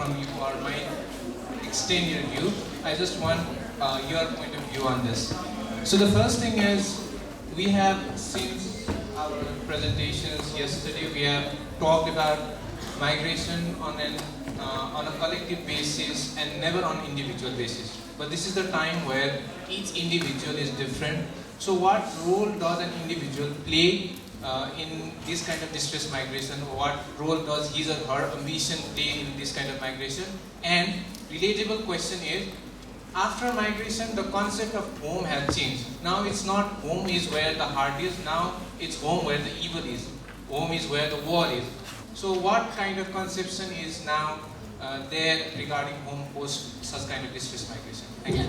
from you or might extend your view. I just want your point of view on this. So the first thing is, we have, since our presentations yesterday, we have talked about migration on a collective basis and never on individual basis. But this is the time where each individual is different. So what role does an individual play in this kind of distress migration? What role does his or her ambition play in this kind of migration? And relatable question is, after migration, the concept of home has changed. Now it's not home is where the heart is, now it's home where the evil is. Home is where the war is. So what kind of conception is now there regarding home post such kind of distress migration? Thank you.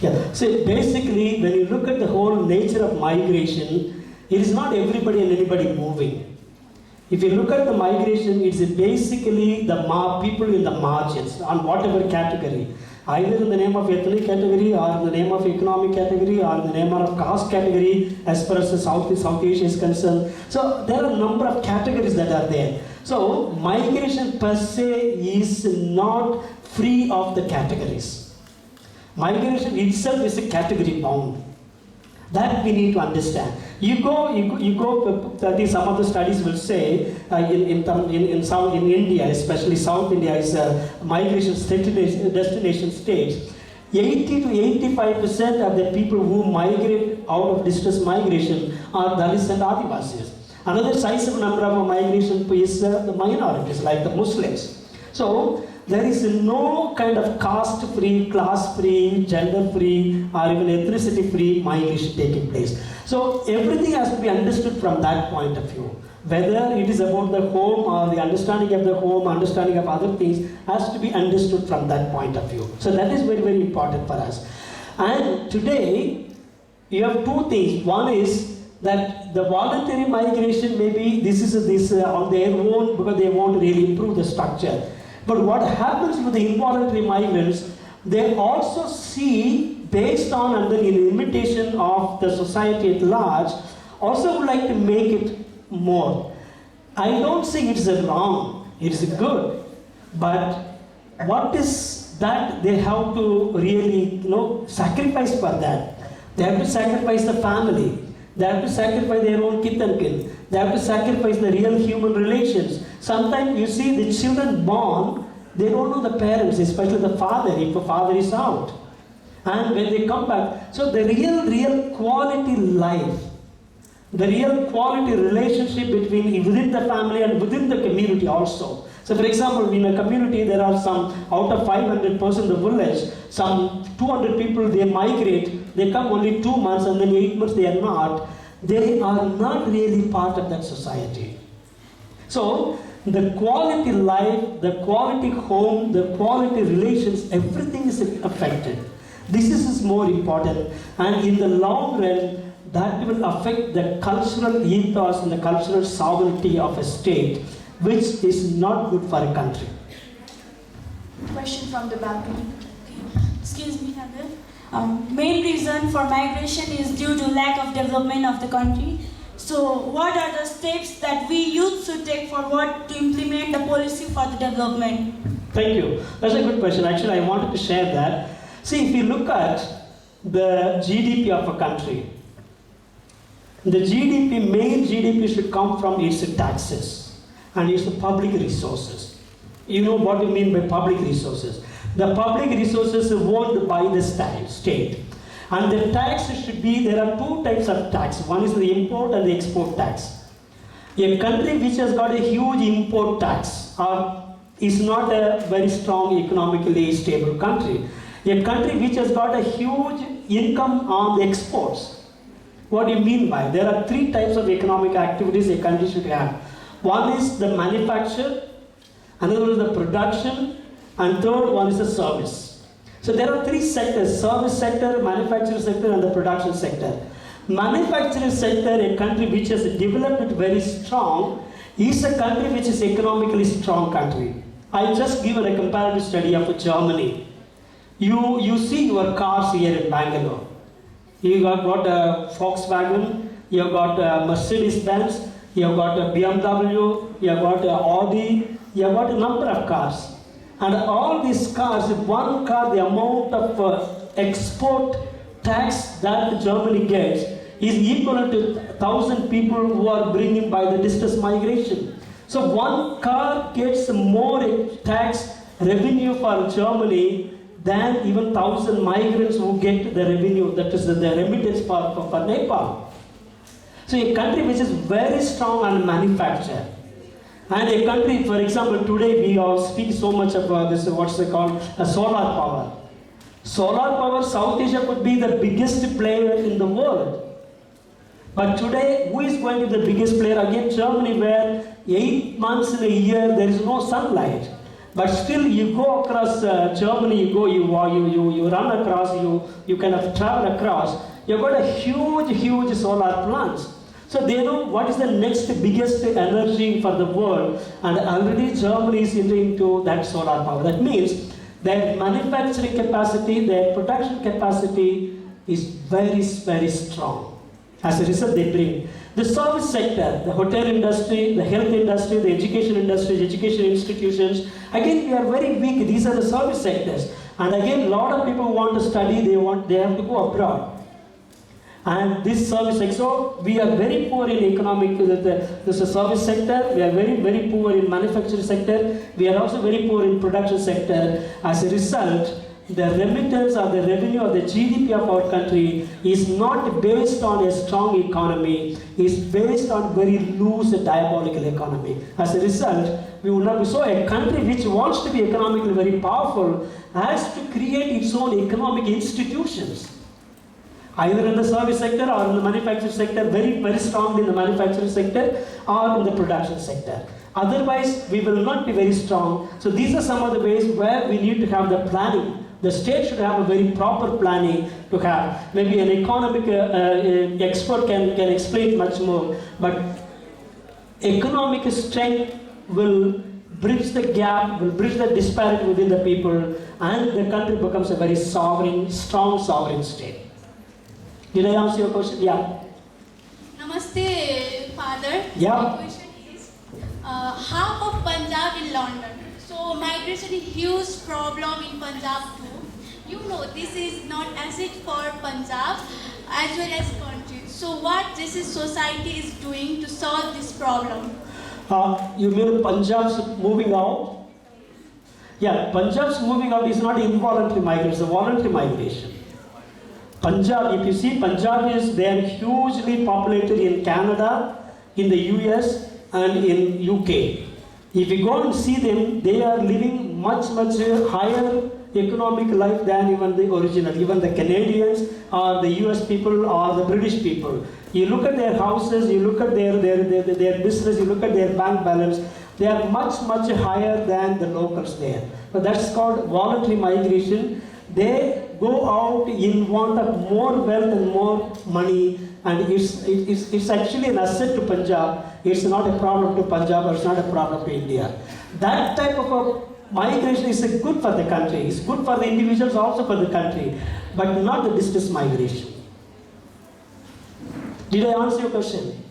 Yeah, so basically when you look at the whole nature of migration, it is not everybody and anybody moving. If you look at the migration, it's basically the people in the margins on whatever category. Either in the name of ethnic category, or in the name of economic category, or in the name of caste category, as far as the South Asia is concerned. So there are a number of categories that are there. So migration per se is not free of the categories. Migration itself is a category bound. That we need to understand. You go. Some of the studies will say in India, especially South India, is a migration destination state. 80 to 85% of the people who migrate out of distress migration are Dalits and Adivasis. Another sizable number of migration is the minorities, like the Muslims. So there is no kind of caste-free, class-free, gender-free, or even ethnicity-free migration taking place. So everything has to be understood from that point of view. Whether it is about the home or the understanding of the home, understanding of other things, has to be understood from that point of view. So that is very, very important for us. And today, you have two things. One is that the voluntary migration, maybe this is on their own because they want to really improve the structure. But what happens with the involuntary migrants, they also see, based on under the imitation of the society at large, also would like to make it more. I don't say it's wrong, it's good. But what is that they have to really, sacrifice for that? They have to sacrifice the family. They have to sacrifice their own kith and kin. They have to sacrifice the real human relations. Sometimes you see the children born, they don't know the parents, especially the father, if the father is out. And when they come back, so the real quality life, the real quality relationship within the family and within the community also. So for example, in a community there are some, out of 500 persons in the village, some 200 people, they migrate, they come only 2 months and then 8 months they are not really part of that society. So the quality life, the quality home, the quality relations, everything is affected. This is more important, and in the long run, that will affect the cultural ethos and the cultural sovereignty of a state, which is not good for a country. Question from the balcony. Excuse me, Nader. Main reason for migration is due to lack of development of the country. So what are the steps that we youth should take forward to implement the policy for the development? Thank you. That's a good question. Actually, I wanted to share that. See, if you look at the GDP of a country, the main GDP should come from its taxes and its public resources. You know what you mean by public resources. The public resources are owned by the state. And the tax should be, there are two types of tax. One is the import and the export tax. A country which has got a huge import tax is not a very strong economically stable country. A country which has got a huge income on the exports. What do you mean by? There are three types of economic activities a country should have. One is the manufacture, another is the production, and third one is the service. So there are three sectors: service sector, manufacturing sector, and the production sector. Manufacturing sector, a country which has developed it very strong, is a country which is economically strong country. I just given a comparative study of Germany. You see your cars here in Bangalore. You have got a Volkswagen, you have got a Mercedes-Benz, you have got a BMW, you have got a Audi, you have got a number of cars. And all these cars, if one car, the amount of export tax that Germany gets is equivalent to 1,000 people who are bringing by the distance migration. So one car gets more tax revenue for Germany than even 1,000 migrants who get the revenue, that is the remittance for Nepal. So a country which is very strong on manufacture, and a country, for example, today we all speak so much about this, what's it called, solar power. Solar power, South Asia could be the biggest player in the world. But today, who is going to be the biggest player? Again, Germany, where 8 months in a year there is no sunlight. But still, you go across Germany, you run across, you kind of travel across. You've got a huge solar plants. So they know what is the next biggest energy for the world, and already Germany is into that solar power. That means their manufacturing capacity, their production capacity is very strong. As a result, they bring the service sector, the hotel industry, the health industry, the education industry, education institutions. Again, we are very weak. These are the service sectors. And again, a lot of people want to study. They have to go abroad. And this service sector, so we are very poor in economic, this is service sector. We are very poor in manufacturing sector. We are also very poor in production sector. As a result, the remittance or the revenue or the GDP of our country is not based on a strong economy, it's based on very loose diabolical economy. As a result, we will not be so. A country which wants to be economically very powerful has to create its own economic institutions, either in the service sector or in the manufacturing sector, very strong in the manufacturing sector or in the production sector. Otherwise, we will not be very strong. So these are some of the ways where we need to have the planning. The state should have a very proper planning to have. Maybe an economic expert can explain much more, but economic strength will bridge the gap, will bridge the disparity within the people, and the country becomes a very strong sovereign state. Did I answer your question? Yeah. Namaste, Father. Yeah. My question is, half of Punjab in London. So migration is huge problem in Punjab too. You know, this is not asset for Punjab as well as country. So what this is society is doing to solve this problem? You mean Punjab's moving out? Yeah, Punjab's moving out is not involuntary migration, it's a voluntary migration. Punjab, if you see, Punjab they are hugely populated in Canada, in the US, and in UK. If you go and see them, they are living much higher economic life than even the original, even the Canadians or the US people or the British people. You look at their houses, you look at their business, you look at their bank balance, they are much higher than the locals there. But that's called voluntary migration. They go out in want of more wealth and more money, and it's actually an asset to Punjab. It's not a problem to Punjab, or it's not a problem to India. That type of a migration is good for the country. It's good for the individuals, also for the country, but not the distance migration. Did I answer your question?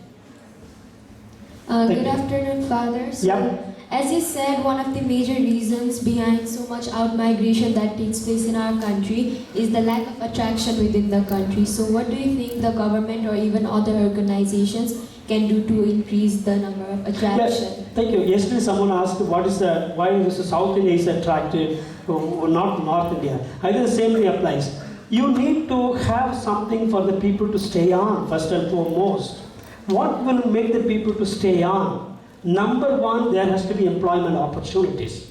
Good afternoon, Father. So, Yeah. as you said, one of the major reasons behind so much out-migration that takes place in our country is the lack of attraction within the country. So what do you think the government or even other organizations can do to increase the number of attraction? Yes, thank you. Yesterday someone asked why is the South India is attractive or not North India. I think the same thing applies. You need to have something for the people to stay on, first and foremost. What will make the people to stay on? Number one, there has to be employment opportunities.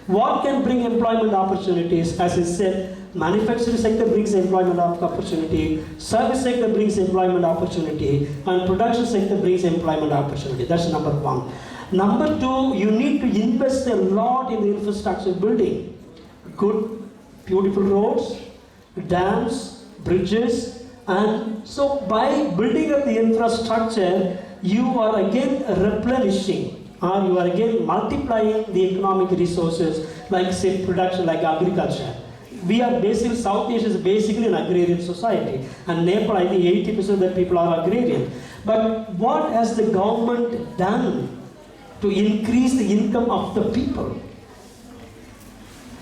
What can bring employment opportunities? As I said, manufacturing sector brings employment opportunity, service sector brings employment opportunity, and production sector brings employment opportunity. That's number one. Number two, you need to invest a lot in the infrastructure building. Good, beautiful roads, dams, bridges, and so by building up the infrastructure, you are again replenishing, or you are again multiplying the economic resources, like say production, like agriculture. We are basically, South Asia is basically an agrarian society, and Nepal, I think 80% of the people are agrarian. But what has the government done to increase the income of the people.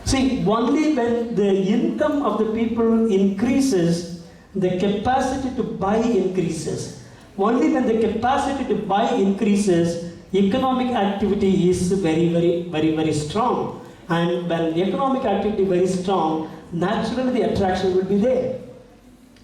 See, only when the income of the people increases, the capacity to buy increases. Only when the capacity to buy increases, economic activity is very strong. And when economic activity is very strong, naturally the attraction will be there.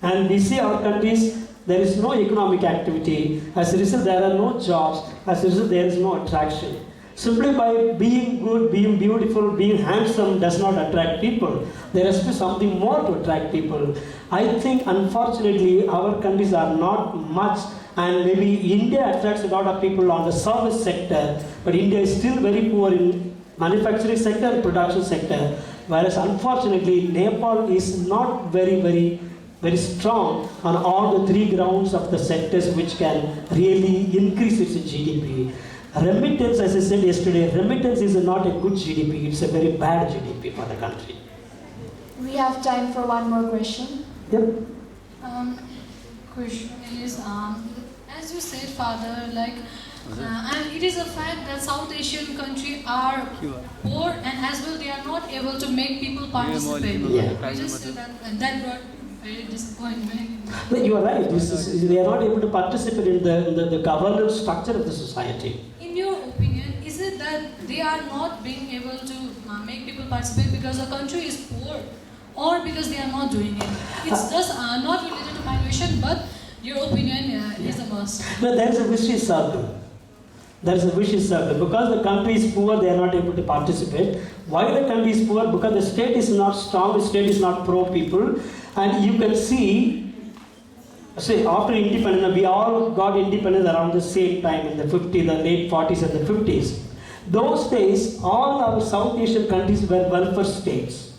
And we see our countries, there is no economic activity. As a result, there are no jobs. As a result, there is no attraction. Simply by being good, being beautiful, being handsome does not attract people. There has to be something more to attract people. I think, unfortunately, our countries are not much, and maybe India attracts a lot of people on the service sector, but India is still very poor in manufacturing sector and production sector, whereas unfortunately, Nepal is not very strong on all the three grounds of the sectors which can really increase its GDP. Remittance, as I said yesterday, remittance is not a good GDP, it's a very bad GDP for the country. We have time for one more question. Yep. Question is, as you said, Father, and it is a fact that South Asian countries are poor, and as well they are not able to make people participate. Yeah. You just said that, and that brought very disappointment. But you are right, they are not able to participate in the governance structure of the society. In your opinion, is it that they are not being able to make people participate because the country is poor, or because they are not doing it? It's just not related to migration, but your opinion is a must. No, there is a vicious circle. There is a vicious circle. Because the country is poor, they are not able to participate. Why the country is poor? Because the state is not strong, the state is not pro-people. And you can see, say after independence, we all got independence around the same time in the 50s, the late 40s and the 50s. Those days, all our South Asian countries were welfare states.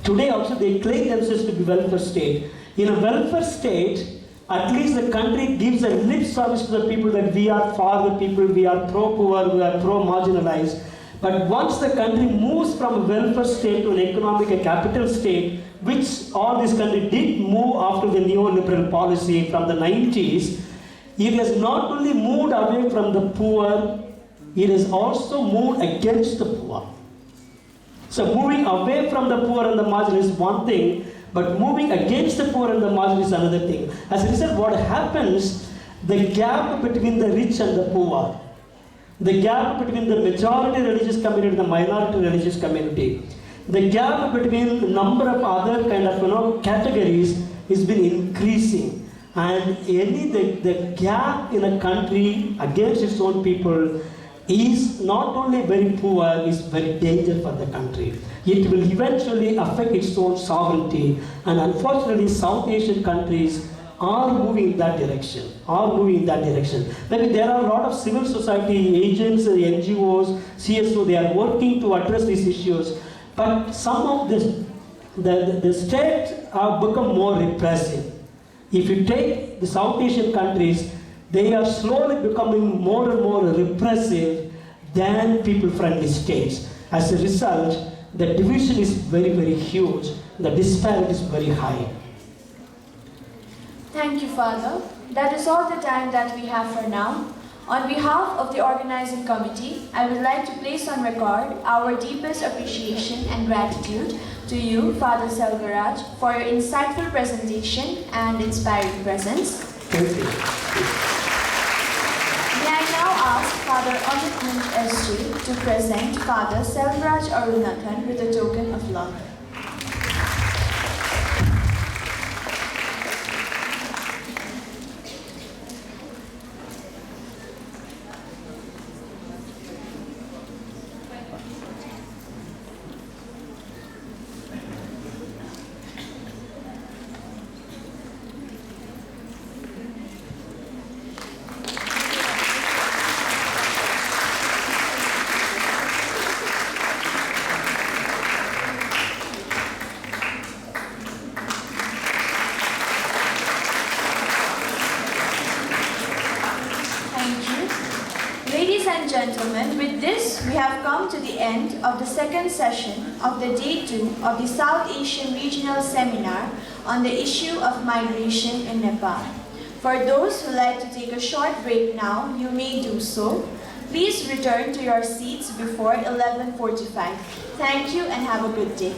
Today also they claim themselves to be welfare state. In a welfare state, at least the country gives a lip service to the people that we are for the people, we are pro-poor, we are pro-marginalized. But once the country moves from a welfare state to an economic and capital state, which all this country did move after the neoliberal policy from the 90s, it has not only moved away from the poor, it has also moved against the poor. So moving away from the poor and the marginal is one thing, but moving against the poor and the marginal is another thing. As a result, what happens, the gap between the rich and the poor, the gap between the majority religious community and the minority religious community, the gap between the number of other kind of categories has been increasing. And the gap in a country against its own people is not only very poor, is very dangerous for the country. It will eventually affect its own sovereignty. And unfortunately, South Asian countries are moving in that direction, Maybe there are a lot of civil society agents, NGOs, CSO, they are working to address these issues. But some of the states have become more repressive. If you take the South Asian countries, they are slowly becoming more and more repressive than people-friendly states. As a result, the division is very huge. The disparity is very high. Thank you, Father. That is all the time that we have for now. On behalf of the organizing committee, I would like to place on record our deepest appreciation and gratitude to you, Father Selvaraj, for your insightful presentation and inspiring presence. Thank you. May I now ask Father Amit Munj SJ to present Father Selvaraj Arunathan with a token of love. Ladies and gentlemen, with this, we have come to the end of the second session of the Day 2 of the South Asian Regional Seminar on the issue of migration in Nepal. For those who like to take a short break now, you may do so. Please return to your seats before 11:45. Thank you and have a good day.